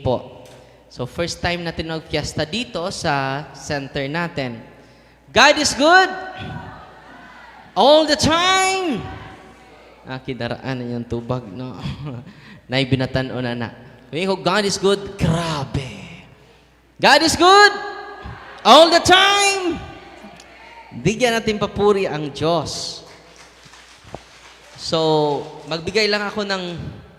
po. So first time natin mag-fiesta dito sa center natin. God is good all the time. Kidaraan na yung tubag, no? Naibinatan o na. Kung God is good, grabe. God is good all the time. Bigyan natin papuri ang Diyos. So, magbigay lang ako ng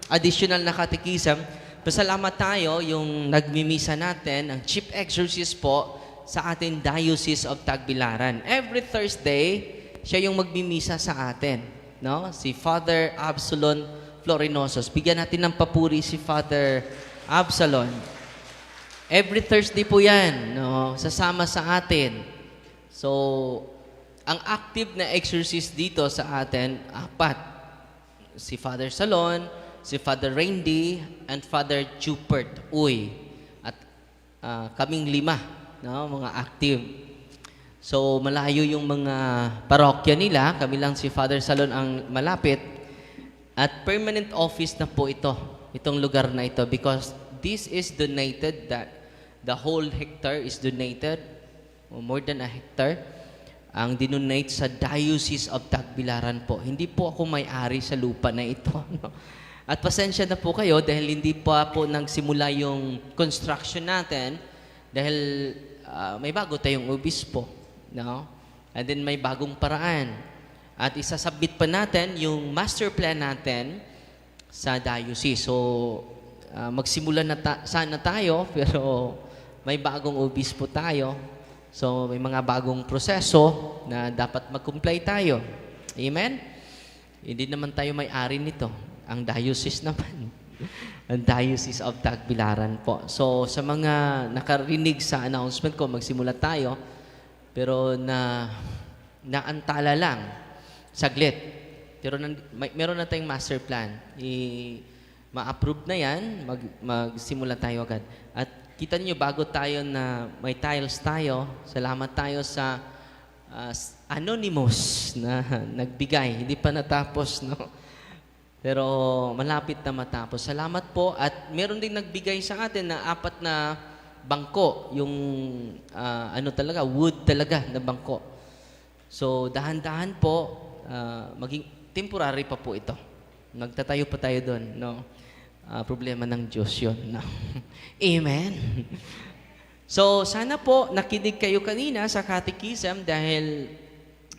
additional na catechism. Pasalamat tayo yung nagmimisa natin, ang chief exorcist po sa ating Diocese of Tagbilaran. Every Thursday, siya yung magmimisa sa atin. No? Si Father Absalon Florinosos. Bigyan natin ng papuri si Father Absalon. Every Thursday po yan, no? Sasama sa atin. So, ang active na exorcist dito sa atin, 4. Si Father Salon, si Father Randy, and Father Jupert Uy. At kaming 5, no? Mga active. So, malayo yung mga parokya nila. Kami lang si Father Salon ang malapit. At permanent office na po itong lugar na ito, because this is donated, that the whole hectare is donated, o more than a hectare, ang dinonate sa Diocese of Tagbilaran po. Hindi po ako may-ari sa lupa na ito. No? At pasensya na po kayo dahil hindi pa po nagsimula yung construction natin dahil may bago tayong obispo. No? And then may bagong paraan. At isasubmit pa natin yung master plan natin sa diocese. So, magsimula na sana tayo, pero may bagong obispo tayo. So, may mga bagong proseso na dapat mag-comply tayo. Amen? Hindi naman tayo may-ari nito. Ang diocese naman. Ang Diocese of Tagbilaran po. So, sa mga nakarinig sa announcement ko, magsimula tayo. Pero naantala lang. Saglit. Pero meron na tayong master plan. Ma-approve na yan, magsimula tayo agad. At kita niyo bago tayo na may tiles tayo, salamat tayo sa anonymous na nagbigay. Hindi pa natapos, no? Pero malapit na matapos. Salamat po. At meron din nagbigay sa atin na 4 na bangko. Yung wood talaga na bangko. So, dahan-dahan po, maging temporary pa po ito. Nagtatayo pa tayo doon, no? Problema ng Diyos yun. No? Amen. So, sana po nakinig kayo kanina sa catechism dahil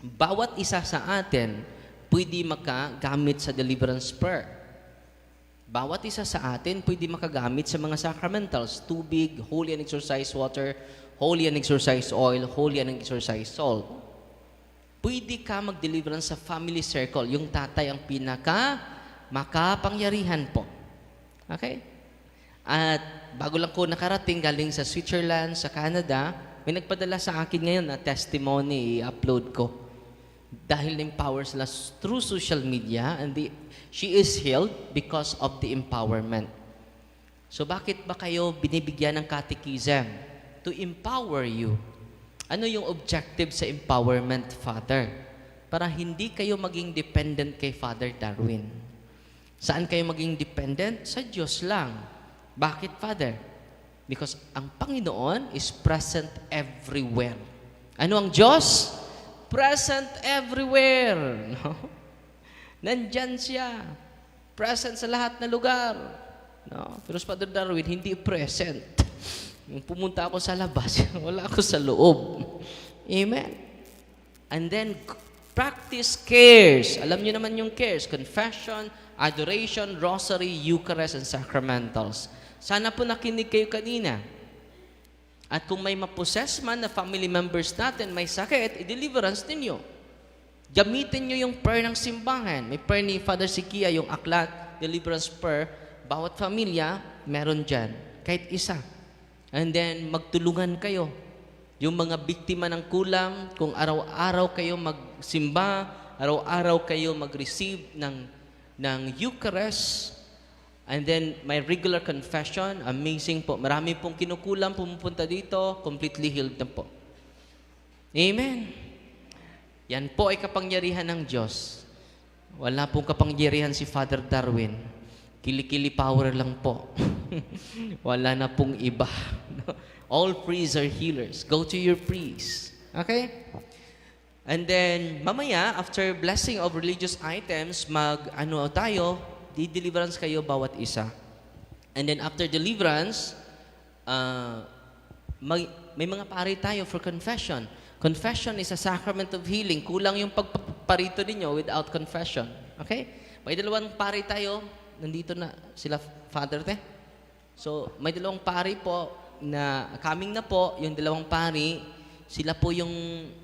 bawat isa sa atin pwede makagamit sa deliverance prayer. Bawat isa sa atin pwede makagamit sa mga sacramentals, tubig, holy and exorcised water, holy and exorcised oil, holy and exorcised salt. Pwede ka mag-deliverance sa family circle. Yung tatay ang makapangyarihan po. Okay? At bago lang ko nakarating galing sa Switzerland, sa Canada, may nagpadala sa akin ngayon na testimony, i-upload ko. Dahil na-empower sila through social media and she is healed because of the empowerment. So bakit ba kayo binibigyan ng catechism? To empower you. Ano yung objective sa empowerment, Father? Para hindi kayo maging dependent kay Father Darwin. Saan kayo maging dependent? Sa Diyos lang. Bakit, Father? Because ang Panginoon is present everywhere. Ano ang Diyos? Present everywhere. No? Nandyan siya. Present sa lahat na lugar. No? Pero sa Father Darwin, hindi present. Yung pumunta ako sa labas, wala ako sa loob. Amen? And then, practice cares. Alam niyo naman yung cares. Confession, adoration, rosary, Eucharist, and sacramentals. Sana po nakinig kayo kanina. At kung may mapossess man na family members natin, may sakit, i-deliverance ninyo. Gamitin nyo yung prayer ng simbahan. May prayer ni Father Sikia, yung aklat, deliverance prayer. Bawat familia, meron dyan. Kahit isa. And then, magtulungan kayo. Yung mga biktima ng kulam, kung araw-araw kayo magsimba, araw-araw kayo mag-receive ng Eucharist, and then may regular confession, amazing po. Marami pong kinukulam, pumupunta dito, completely healed na po. Amen. Yan po ay kapangyarihan ng Diyos. Wala pong kapangyarihan si Father Darwin. Kilikili power lang po. Wala na pong iba. All priests are healers. Go to your priest. Okay? And then, mamaya, after blessing of religious items, di-deliverance kayo bawat isa. And then, after deliverance, may mga pari tayo for confession. Confession is a sacrament of healing. Kulang yung pagparito ninyo without confession. Okay? May dalawang pari tayo. Nandito na sila, Father, te. So, may dalawang pari po na coming na po, yung dalawang pari, sila po yung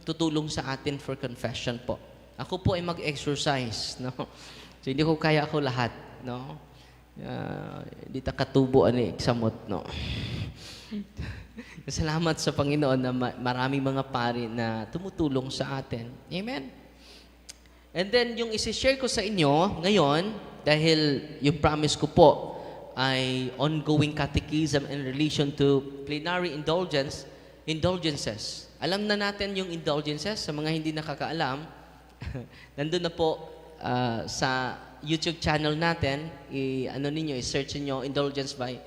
tutulong sa atin for confession po. Ako po ay mag-exercise, no? So, hindi ko kaya ako lahat, no? Hindi ta katubo ani samot, no? Salamat sa Panginoon na maraming mga pari na tumutulong sa atin. Amen? And then, yung isi-share ko sa inyo ngayon, dahil yung promise ko po ay ongoing catechism in relation to plenary indulgences. Alam na natin yung indulgences. Sa mga hindi nakakaalam, nandun na po sa YouTube channel natin, i-search niyo indulgence by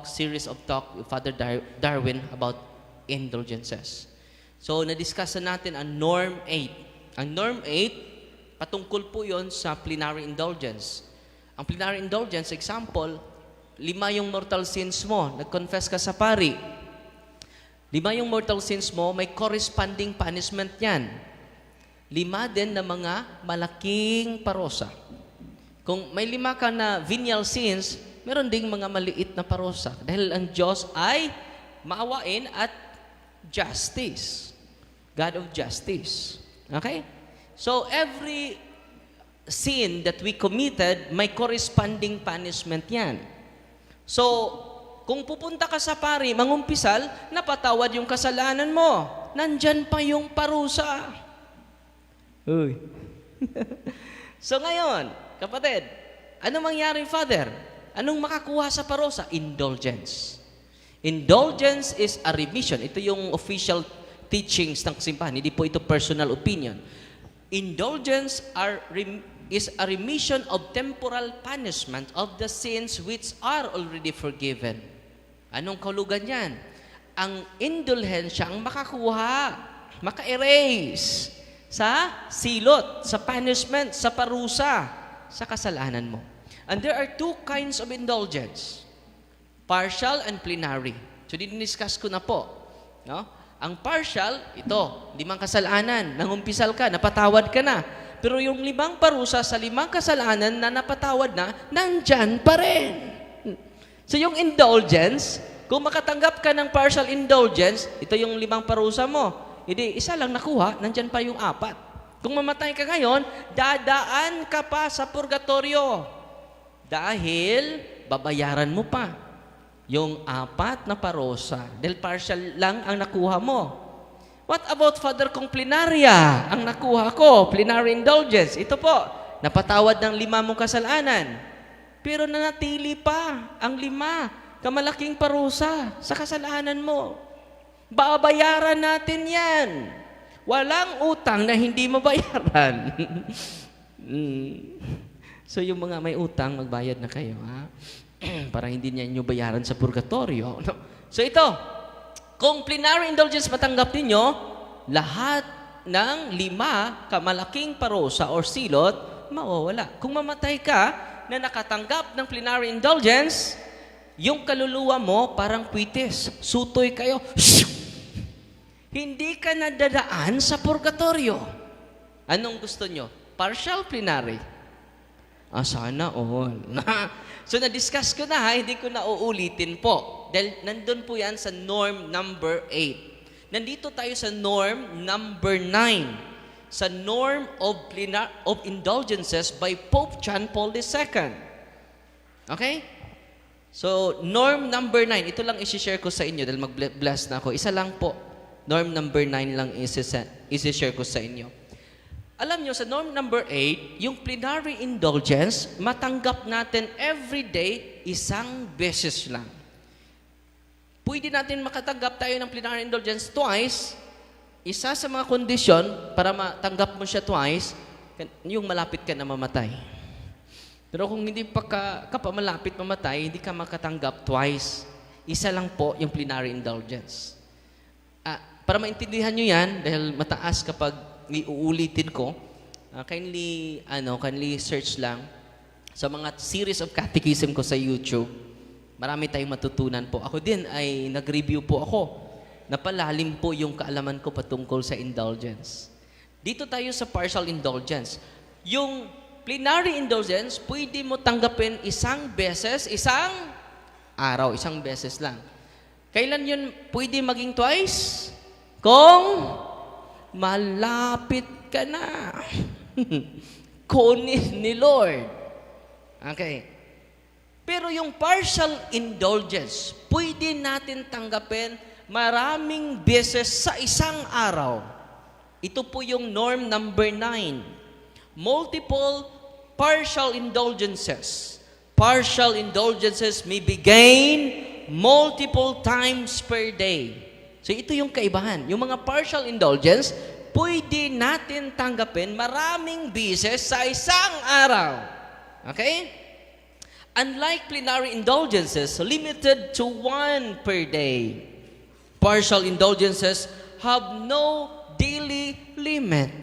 series of talk with Father Darwin about indulgences. So, na-discuss na natin ang Norm 8. Ang Norm 8, patungkol po yon sa plenary indulgence. Ang plenary indulgence, example, 5 yung mortal sins mo, nag-confess ka sa pari. 5 yung mortal sins mo, may corresponding punishment yan. 5 din na mga malaking parusa. Kung may 5 ka na venial sins, meron ding mga maliit na parusa. Dahil ang Diyos ay maawain at justice. God of justice. Okay? So, every sin that we committed, may corresponding punishment yan. So, kung pupunta ka sa pari, mangumpisal, napatawad yung kasalanan mo. Nandyan pa yung parusa. Uy. So, ngayon, kapatid, ano mangyari, Father? Anong makakuha sa parusa? Indulgence. Indulgence is a remission. Ito yung official teachings ng simbahan. Hindi po ito personal opinion. Indulgence is a remission of temporal punishment of the sins which are already forgiven. Anong kaulugan yan? Ang indulhensya ang makakuha, maka-erase sa silot, sa punishment, sa parusa, sa kasalanan mo. And there are 2 kinds of indulgence. Partial and plenary. So, diniscuss ko na po. No? Ang partial, ito, 5 kasalanan, nangumpisal ka, napatawad ka na. Pero yung 5 parusa sa 5 kasalanan na napatawad na, nandyan pa rin. So yung indulgence, kung makatanggap ka ng partial indulgence, ito yung 5 parusa mo. Hindi, isa lang nakuha, nandyan pa yung 4. Kung mamatay ka ngayon, dadaan ka pa sa purgatorio. Dahil babayaran mo pa yung 4 na parusa. Dahil partial lang ang nakuha mo. What about, Father, kung plenarya ang nakuha ko? Plenary indulgence. Ito po, napatawad ng 5 mong kasalanan. Pero nanatili pa ang 5 kamalaking parusa sa kasalanan mo. Babayaran natin yan. Walang utang na hindi mabayaran. So yung mga may utang, magbayad na kayo, ha? Para hindi niya inyo bayaran sa purgatorio. No? So ito, kung plenary indulgence matanggap ninyo, lahat ng 5 kamalaking parusa or silot, mawawala. Kung mamatay ka na nakatanggap ng plenary indulgence, yung kaluluwa mo parang kwitis. Sutoy kayo. Hindi ka nadadaan sa purgatorio. Anong gusto nyo? Partial, plenary? Sana all. So, na-discuss ko na, hindi ko na uulitin po. Dahil nandun po yan sa norm number 8. Nandito tayo sa norm number 9. Sa norm of indulgences by Pope John Paul II. Okay? So, norm number 9. Ito lang isi-share ko sa inyo dahil mag-bless na ako. Isa lang po. Norm number 9 lang isi-share ko sa inyo. Alam nyo, sa norm number 8, yung plenary indulgence, matanggap natin every day 1 beses lang. Pwede natin makatanggap tayo ng plenary indulgence twice. Isa sa mga kondisyon para matanggap mo siya twice, yung malapit ka na mamatay. Pero kung hindi pa ka pa malapit mamatay, hindi ka makatanggap twice. Isa lang po yung plenary indulgence. Para maintindihan nyo yan, dahil mataas kapag iuulitin ko, kindly search lang sa mga series of catechism ko sa YouTube. Marami tayong matutunan po. Ako din ay nag-review po ako. Napalalim po yung kaalaman ko patungkol sa indulgence. Dito tayo sa partial indulgence. Yung plenary indulgence, pwede mo tanggapin isang beses, isang araw, isang beses lang. Kailan yun pwede maging twice? Kung malapit ka na. Kunin ni Lord. Okay. Pero yung partial indulgence, pwede natin tanggapin maraming beses sa isang araw. Ito po yung norm number 9. Multiple partial indulgences. Partial indulgences may be gained multiple times per day. So ito yung kaibahan. Yung mga partial indulgence, pwede natin tanggapin maraming beses sa isang araw. Okay? Unlike plenary indulgences, limited to one per day. Partial indulgences have no daily limit.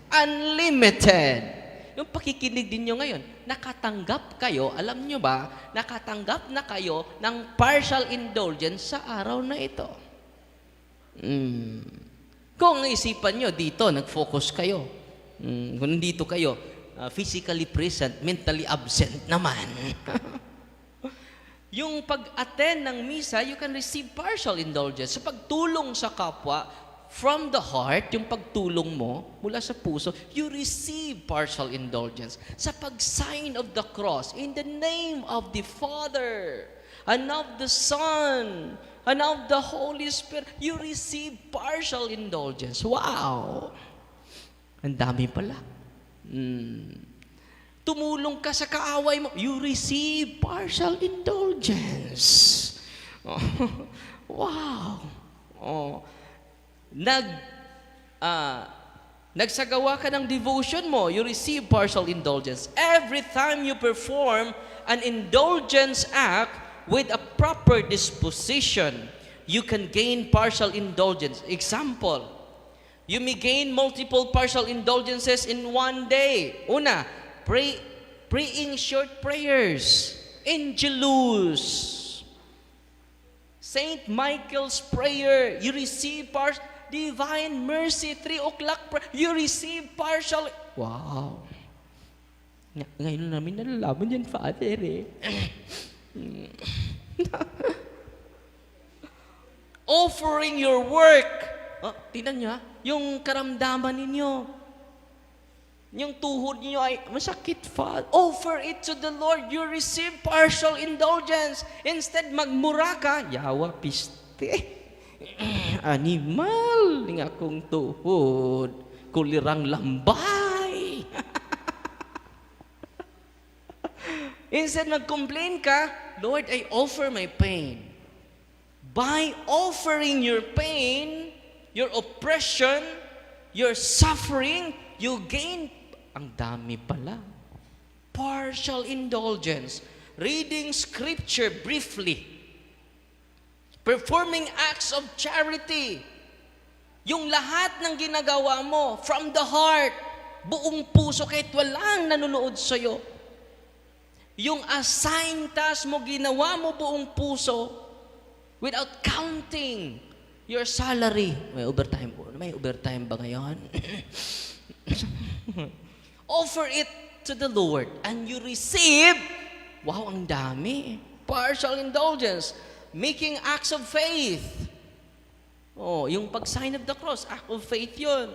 Unlimited. Yung pakikinig din nyo ngayon, nakatanggap kayo, alam nyo ba, nakatanggap na kayo ng partial indulgence sa araw na ito. Kung isipan nyo, dito, nag-focus kayo. Kung nandito kayo, physically present, mentally absent naman. Yung pag-attend ng misa, you can receive partial indulgence. Sa pagtulong sa kapwa, from the heart, yung pagtulong mo, mula sa puso, you receive partial indulgence. Sa pag-sign of the cross, in the name of the Father, and of the Son, and of the Holy Spirit, you receive partial indulgence. Wow! Ang dami pala. Tumulong ka sa kaaway mo, you receive partial indulgence. Wow! Nagsagawa ka ng devotion mo, you receive partial indulgence. Every time you perform an indulgence act with a proper disposition, you can gain partial indulgence. Example, you may gain multiple partial indulgences in one day. Una, praying short prayers. Angelus. Saint Michael's prayer. You receive partial. Divine mercy. 3 o'clock prayer. You receive partial. Wow. Ngayon namin nalalaman yan, Father, eh. Offering your work. Tingnan niyo, yung karamdaman ninyo. Yung tuhod niyo ay masakit, Father. Offer it to the Lord. You receive partial indulgence. Instead, magmura ka. Yawa, piste. Animal. Nga kong tuhod. Kulirang lambay. Instead, mag-complain ka, Lord, I offer my pain. By offering your pain, your oppression, your suffering, you gain, ang dami pala, partial indulgence. Reading scripture briefly. Performing acts of charity. Yung lahat ng ginagawa mo, from the heart, buong puso, kahit walang nanonood sa'yo. Yung assigned task mo, ginawa mo buong puso, without counting your salary. May overtime po. May overtime ba ngayon? Offer it to the Lord and you receive, wow, ang dami. Partial indulgence. Making acts of faith. Yung pag-sign of the cross, act of faith yun.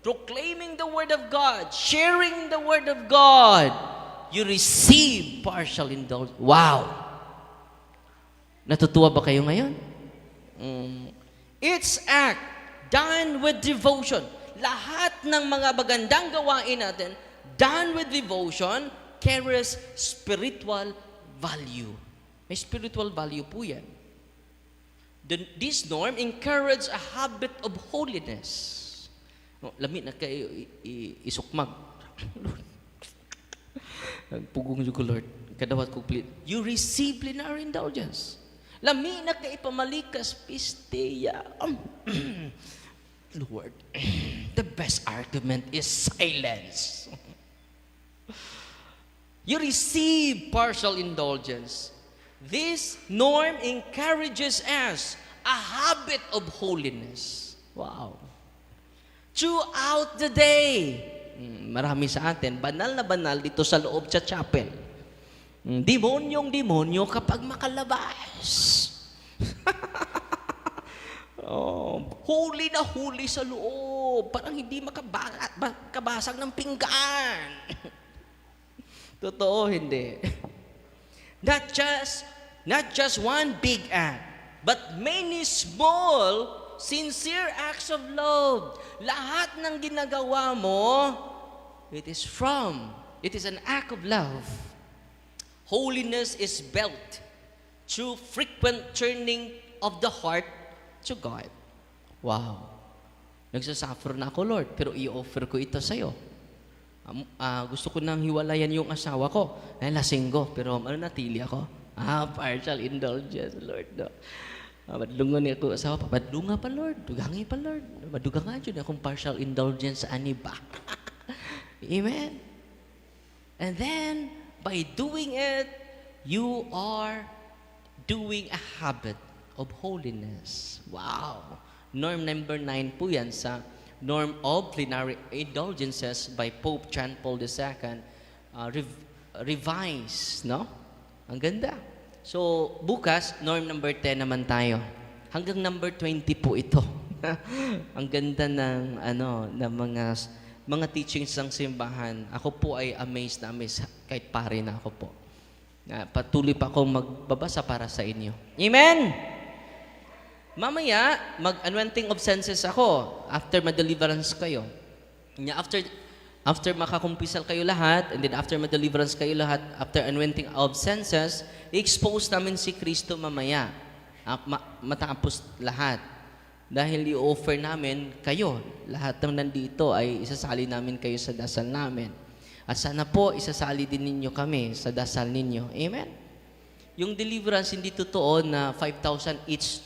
Proclaiming the Word of God. Sharing the Word of God. You receive partial indulgence. Wow! Natutuwa ba kayo ngayon? Each act done with devotion. Lahat ng mga magandang gawain natin, done with devotion, carries spiritual value. May spiritual value po yan. This norm encourages a habit of holiness. Lamit na kayo isukmag. Nagpugong yung ko, Lord. Kadawat ko, you receive plenary indulgence. Lami na kay pamalikas pisteya. Lord, the best argument is silence. You receive partial indulgence. This norm encourages us a habit of holiness. Wow. Throughout the day. Marami sa atin, banal na banal dito sa loob sa chapel. Demonyong-demonyo kapag makalabas. Huli na huli sa loob. Parang hindi makabasag ng pinggan. Totoo, hindi. Not just one big act, but many small, sincere acts of love. Lahat ng ginagawa mo, it is an act of love. Holiness is built through frequent turning of the heart to God. Wow. Nagsasuffer na ako, Lord, pero i-offer ko ito sa'yo. Gusto ko nang hiwalayan yung asawa ko. Lasinggo, pero natili ako. Partial indulgence, Lord. No? Madlungan niya ako asawa pa. Madlunga pa, Lord. Dugangi pa, Lord. Maduga nga dyan akong partial indulgence sa aniba. Amen. And then, by doing it, you are doing a habit of holiness. Wow. Norm number 9 po yan sa Norm of Plenary Indulgences by Pope John Paul II. Revised, no? Ang ganda. So, bukas, norm number 10 naman tayo. Hanggang number 20 po ito. Ang ganda ng, ng mga teachings ng simbahan. Ako po ay amazed na amazed, kahit pare na ako po. Patuloy pa akong magbabasa para sa inyo. Amen! Mamaya, mag-anointing of senses ako after ma-deliverance kayo. After makakumpisal kayo lahat, and then after ma-deliverance kayo lahat, after anointing of senses, i-expose namin si Kristo mamaya. Matapos lahat. Dahil i-offer namin kayo. Lahat ng nandito ay isasali namin kayo sa dasal namin. At sana po, isasali din ninyo kami sa dasal ninyo. Amen? Yung deliverance, hindi totoo na 5,000 each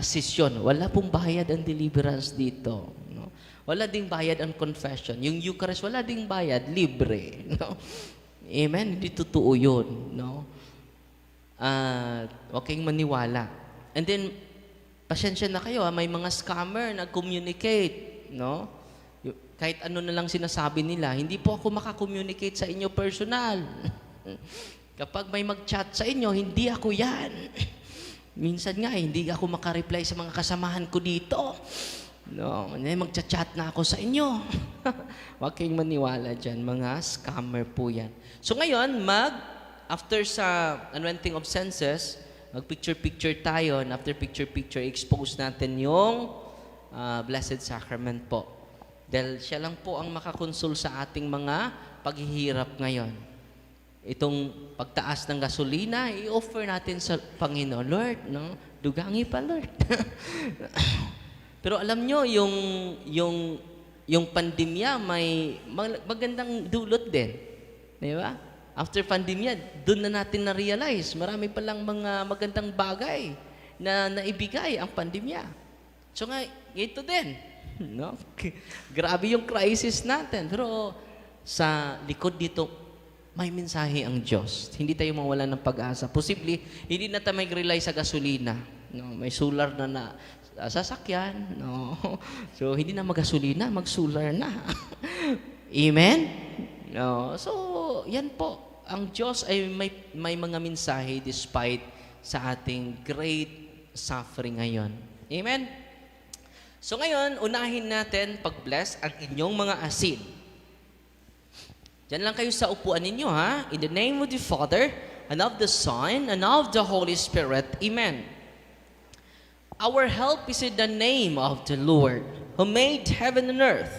session. Wala pong bayad ang deliverance dito. No? Wala ding bayad ang confession. Yung Eucharist, wala ding bayad. Libre. No? Amen? Hindi totoo yun. No? Huwag kayong maniwala. And then, pasensya na kayo, may mga scammer nag-communicate. No? Kahit ano na lang sinasabi nila, hindi po ako makakommunicate sa inyo personal. Kapag may mag-chat sa inyo, hindi ako yan. Minsan nga, hindi ako makareply sa mga kasamahan ko dito. No, magchat-chat na ako sa inyo. Huwag kayong maniwala dyan, mga scammer po yan. So ngayon, after sa anointing of senses, mag-picture-picture tayo, and after picture-picture, expose natin yung Blessed Sacrament po. Dahil siya lang po ang makakonsul sa ating mga paghihirap ngayon. Itong pagtaas ng gasolina, i-offer natin sa Panginoon. Lord, no? Dugangi pa, Lord. Pero alam nyo, yung pandemya, may magandang dulot din. Di ba? After pandemya, doon na natin na-realize, marami palang mga magandang bagay na naibigay ang pandemya. So nga, ito din. No? Grabe yung crisis natin. Pero sa likod dito, may mensahe ang Diyos. Hindi tayo mawala ng pag-asa. Posible, hindi na tayo mag-rely sa gasolina. No? May solar na sasakyan. No? So, hindi na mag-gasolina, mag-solar na. Amen? No? So, yan po. Ang Diyos ay may mga mensahe despite sa ating great suffering ngayon. Amen? So, ngayon, unahin natin pag-bless ang inyong mga asin. Diyan lang kayo sa upuan ninyo, ha? In the name of the Father, and of the Son, and of the Holy Spirit. Amen. Our help is in the name of the Lord, who made heaven and earth.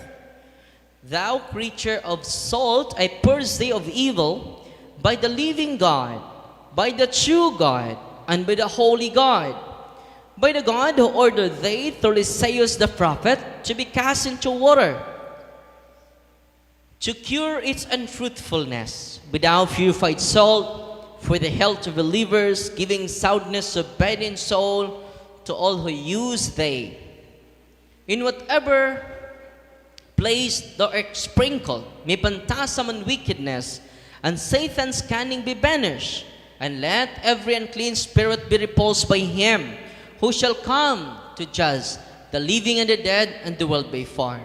Thou creature of salt, I purge thee of evil, by the living God, by the true God, and by the holy God, by the God who ordered thee through Isaiah the prophet to be cast into water, to cure its unfruitfulness, without purified salt, for the health of believers, giving soundness of body and soul to all who use they. In whatever place thou art sprinkled, may phantasm and wickedness, and Satan's cunning be banished, and let every unclean spirit be repulsed by him, who shall come to judge the living and the dead, and the world by fire.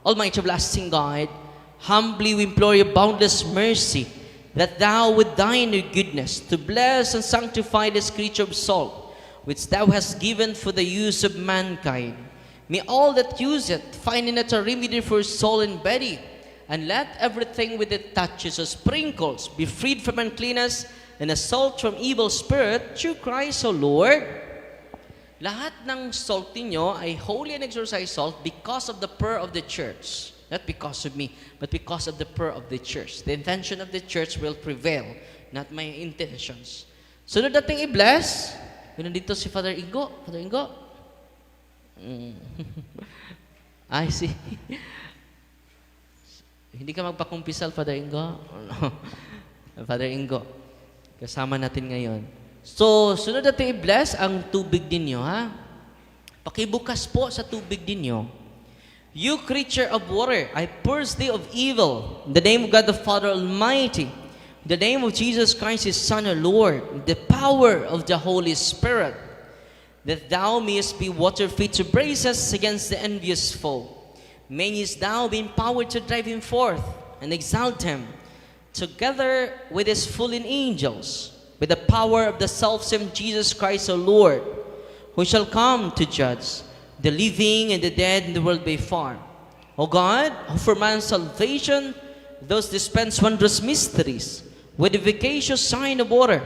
Almighty everlasting God, humbly we implore your boundless mercy, that thou with thine goodness to bless and sanctify this creature of salt, which thou hast given for the use of mankind. May all that use it find in it a remedy for soul and body, and let everything with it touches or sprinkles be freed from uncleanness and assault from evil spirit, through Christ, O Lord. Lahat ng salt ninyo ay holy and exorcised salt because of the prayer of the church. Not because of me, but because of the prayer of the church. The intention of the church will prevail, not my intentions. Sunod nating i-bless. Yun, nandito si Father Ingo. Father Ingo. I see. Hindi ka magpakumpisal, Father Ingo? Father Ingo, kasama natin ngayon. So, sunod natin i-bless ang tubig ninyo, ha? Pakibukas po sa tubig ninyo. You creature of water, I purge thee of evil. In the name of God the Father Almighty, in the name of Jesus Christ, His Son, our Lord, in the power of the Holy Spirit, that thou mayest be water fit to brace us against the envious foe. Mayest thou be empowered to drive him forth and exalt him, together with his fallen angels, with the power of the selfsame Jesus Christ, our Lord, who shall come to judge the living and the dead in the world by fire. O God, who for man's salvation those dispense wondrous mysteries, with the efficacious sign of water,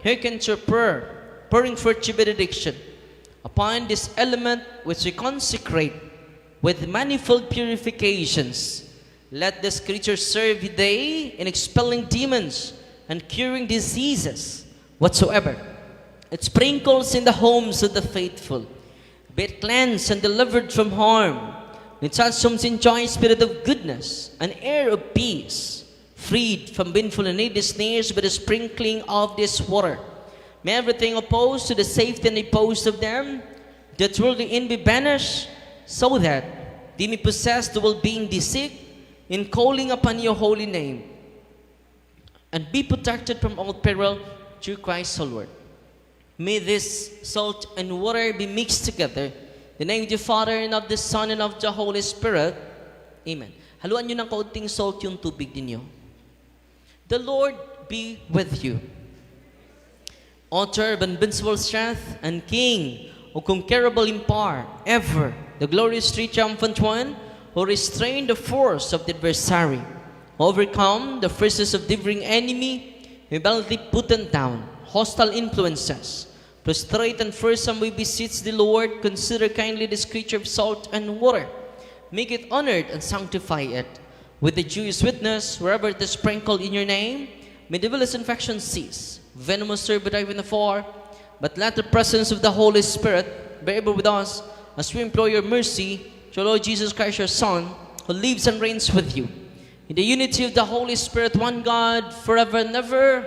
hearken to prayer, pouring forth your benediction upon this element which we consecrate with manifold purifications. Let this creature serve thee in expelling demons and curing diseases whatsoever it sprinkles in the homes of the faithful. Be it cleansed and delivered from harm. Let such homes enjoy a spirit of goodness, an air of peace, freed from baneful and needy snares by the sprinkling of this water. May everything opposed to the safety and repose of them that worldly in be banished, so that they may possess the well-being they seek in calling upon your holy name, and be protected from all peril through Christ our Lord. May this salt and water be mixed together. In the name of the Father, and of the Son, and of the Holy Spirit. Amen. Haluan nyo ng kaunting salt yung tubig ninyo. The Lord be with you. Author of invincible strength and King who conquerable in power, ever the glorious triumphant one, who restrained the force of the adversary, overcome the forces of differing enemy, who valiantly put them down, hostile influences, prostrate and fearsome we beseech the Lord, consider kindly this creature of salt and water, make it honored and sanctify it, with the Jewish witness, wherever it is sprinkled in your name, may devilish infection cease, venomous serve but even afar, but let the presence of the Holy Spirit be ever with us, as we implore your mercy, to Lord Jesus Christ, your Son, who lives and reigns with you, in the unity of the Holy Spirit, one God, forever and ever.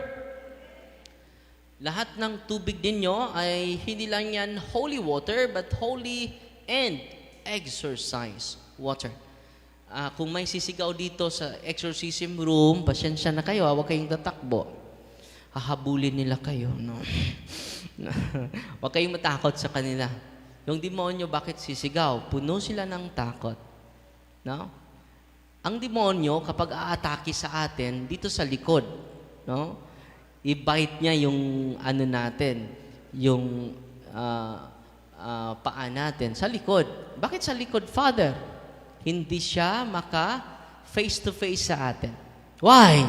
Lahat ng tubig ninyo ay hindi lang yan holy water, but holy and exorcise water. Kung may sisigaw dito sa exorcism room, pasensya na kayo, huwag kayong tatakbo. Hahabulin nila kayo, no? Huwag kayong matakot sa kanila. Yung demonyo, bakit sisigaw? Puno sila ng takot. No? Ang demonyo, kapag aatake sa atin, dito sa likod, no? I-bite niya yung ano natin, yung paa natin, sa likod. Bakit sa likod, Father? Hindi siya maka face-to-face sa atin. Why?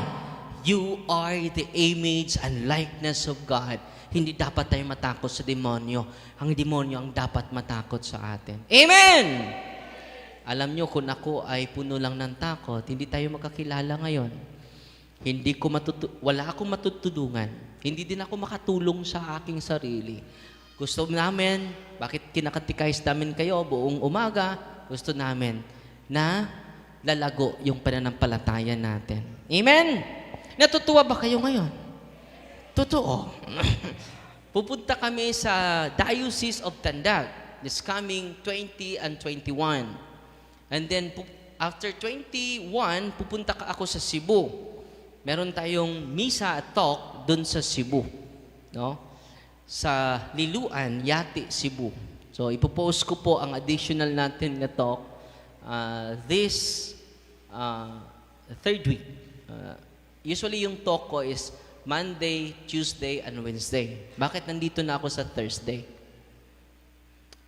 You are the image and likeness of God. Hindi dapat tayo matakot sa demonyo. Ang demonyo ang dapat matakot sa atin. Amen! Alam nyo, kung ako ay puno lang ng takot, hindi tayo makakilala ngayon. Wala akong matutulungan. Hindi din ako makatulong sa aking sarili. Gusto namin, bakit kinakatikais namin kayo buong umaga, gusto namin na lalago yung pananampalataya natin. Amen? Natutuwa ba kayo ngayon? Totoo. Pupunta kami sa Diocese of Tandag this coming 20 and 21. And then after 21, pupunta ako sa Cebu. Meron tayong misa at talk doon sa Cebu. No? Sa Liluan, Yati, Cebu. So, ipopost ko po ang additional natin na talk this third week. Usually yung talk ko is Monday, Tuesday, and Wednesday. Bakit nandito na ako sa Thursday?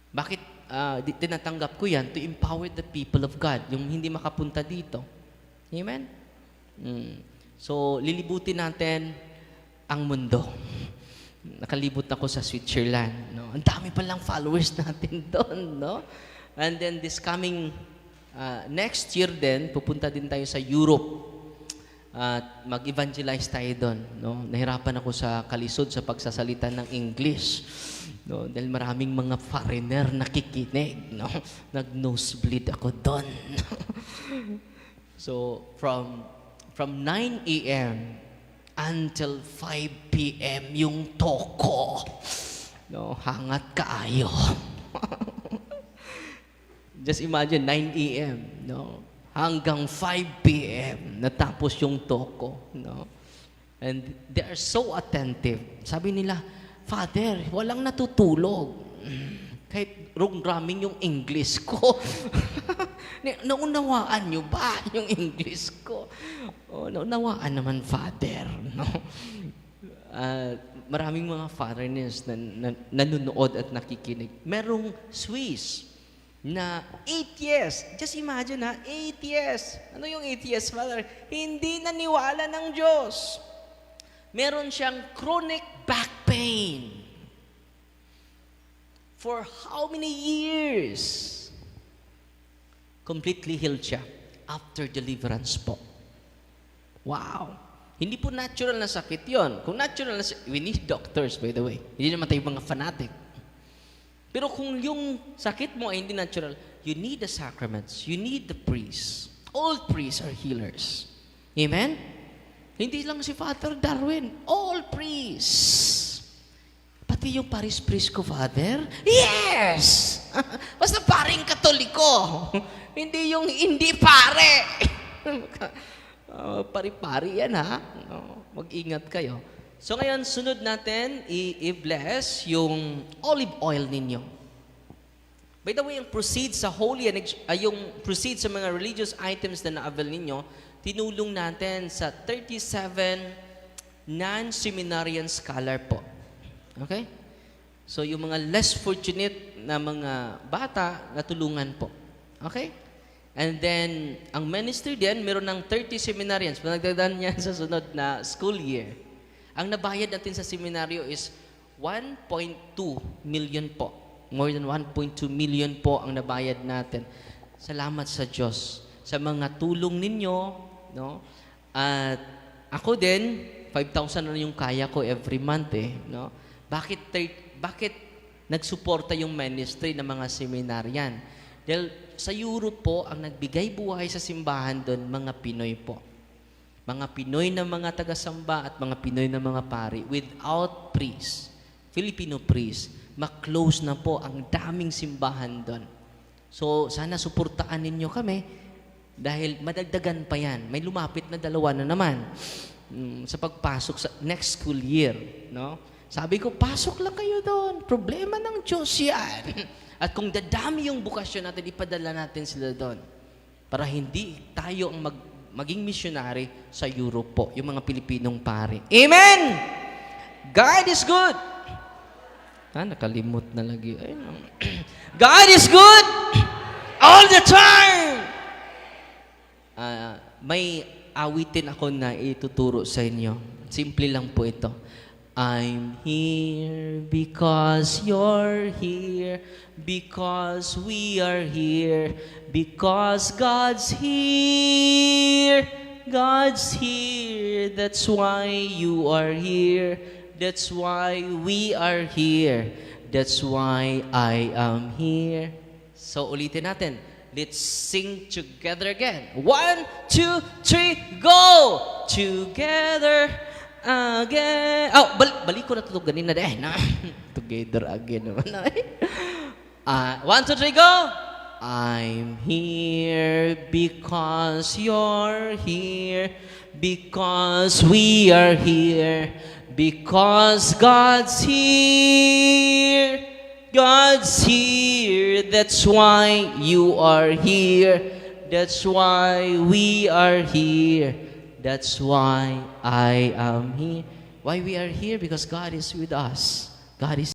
Bakit tinatanggap ko yan? To empower the people of God, yung hindi makapunta dito. Amen? So, lilibutin natin ang mundo. Nakalibot ako sa Switzerland. No? Ang dami palang followers natin doon. No? And then this coming next year din, pupunta din tayo sa Europe. At mag-evangelize tayo doon. No? Nahirapan ako sa kalisod sa pagsasalita ng English. No? Dahil maraming mga foreigner nakikinig. No? Nag-nosebleed ako doon. So, from 9 a.m. until 5 p.m. yung toko. No? Hangat kaayo. Just imagine, 9 a.m. No? Hanggang 5 p.m. natapos yung toko. No? And they are so attentive. Sabi nila, Father, walang natutulog. Kahit raming yung English ko. Naunawaan nyo ba yung English ko? Oh, naunawaan naman, Father. No? Maraming mga foreigners na nanonood at nakikinig. Merong Swiss na atheist. Just imagine 8 years. Ano yung 8 years, Father? Hindi naniwala ng Diyos. Meron siyang chronic back pain. For how many years? Completely healed siya after deliverance po. Wow! Hindi po natural na sakit yon. Kung natural na sakit, we need doctors, by the way. Hindi naman tayo mga fanatic. Pero kung yung sakit mo ay hindi natural, you need the sacraments. You need the priests. All priests are healers. Amen? Hindi lang si Father Darwin. All priests. Pati yung Paris priest ko, Father? Yes! Basta paring Katoliko. Hindi yung hindi pare. Pari-pari yan, ha? Mag-ingat kayo. So ngayon, sunod natin, i-bless yung olive oil ninyo. By the way, yung proceeds sa holy, yung proceeds sa mga religious items na na-avail ninyo, tinulong natin sa 37 non-seminarian scholar po. Okay? So yung mga less fortunate na mga bata, natulungan po. Okay? And then, ang ministry din, meron ng 30 seminarians. Panagdagdan niya sa sunod na school year. Ang nabayad natin sa seminaryo is 1.2 million po. More than 1.2 million po ang nabayad natin. Salamat sa Diyos. Sa mga tulong ninyo, no? At ako din, 5,000 na yung kaya ko every month no? Bakit nagsuporta yung ministry ng mga seminaryan? Dahil sa Europe po, ang nagbigay buhay sa simbahan doon, mga Pinoy po. Mga Pinoy na mga taga-samba at mga Pinoy na mga pari, without priest, Filipino priest, ma-close na po ang daming simbahan doon. So, sana suportaan ninyo kami dahil madagdagan pa yan. May lumapit na 2 na naman sa pagpasok sa next school year. No? Sabi ko, pasok lang kayo doon. Problema ng Diyos yan. At kung dadami yung bukasyon natin, ipadala natin sila doon. Para hindi tayo ang maging missionary sa Europe po, yung mga Pilipinong pari. Amen! God is good! Nakalimot na lagi. God is good! All the time! May awitin ako na ituturo sa inyo. Simple lang po ito. I'm here because you're here, because we are here, because God's here. God's here. That's why you are here. That's why we are here. That's why I am here. So ulitin natin. Let's sing together again. 1, 2, 3, go! Together again. Oh, balik ko na ito ganina dahil na. Together again naman. 1, 2, 3, go! I'm here because you're here, because we are here, because God's here. God's here, that's why you are here. That's why we are here. That's why I am here. Why we are here? Because God is with us. God is